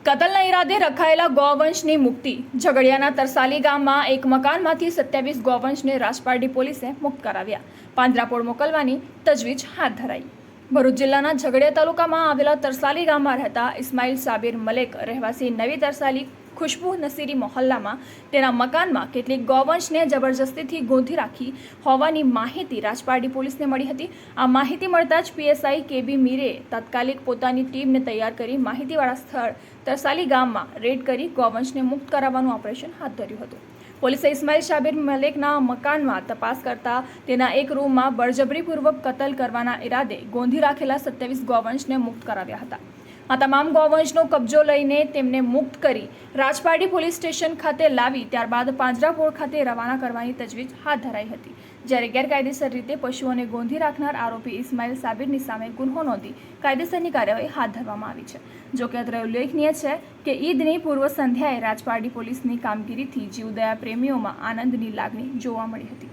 કતલના ઈરાદે રખાયેલા ગૌવંશની મુક્તિ ઝઘડિયાના તરસાલી ગામમાં એક મકાનમાંથી 27 ગૌવંશને રાજપારડી પોલીસે મુક્ત કરાવ્યા. પાંજરાપોળ મોકલવાની તજવીજ હાથ ધરાઈ. ભરૂચ જિલ્લાના ઝઘડિયા તાલુકામાં આવેલા તરસાલી ગામમાં રહેતા ઇસ્માઇલ સાબિર મલેક રહેવાસી નવી તરસાલી ખુશ્બુ નસીરી મોહલ્લામાં તેના મકાનમાં કેટલીક ગૌવંશને જબરજસ્તીથી ગોંધી રાખી હોવાની માહિતી રાજપારડી પોલીસને મળી હતી. આ માહિતી મળતા જ પીએસઆઈ કેબી મીરે તાત્કાલિક પોતાની ટીમને તૈયાર કરી માહિતીવાળા સ્થળ તરસાલી ગામમાં રેડ કરી ગૌવંશને મુક્ત કરાવવાનું ઓપરેશન હાથ ધર્યું હતું. પોલીસે ઇસ્માઇલ સાબિર મલેકના મકાનમાં તપાસ કરતા તેના એક રૂમમાં બળજબરીપૂર્વક કતલ કરવાના ઈરાદે ગોંધી રાખેલા 27 ગૌવંશને મુક્ત કરાવ્યા હતા. આ તમામ ગૌવંશનો કબજો લઈને તેમને મુક્ત કરી રાજપારડી પોલીસ સ્ટેશન ખાતે લાવી ત્યારબાદ પાંજરાપોળ ખાતે રવાના કરવાની તજવીજ હાથ ધરાઈ હતી. જ્યારે ગેરકાયદેસર રીતે પશુઓને ગોંધી રાખનાર આરોપી ઇસ્માઇલ સાબિરની સામે ગુન્હો નોંધી કાયદેસરની કાર્યવાહી હાથ ધરવામાં આવી છે. જોકે અત્રે ઉલ્લેખનીય છે કે ઈદની પૂર્વ સંધ્યાએ રાજપારડી પોલીસની કામગીરીથી જીવદયા પ્રેમીઓમાં આનંદની લાગણી જોવા મળી હતી.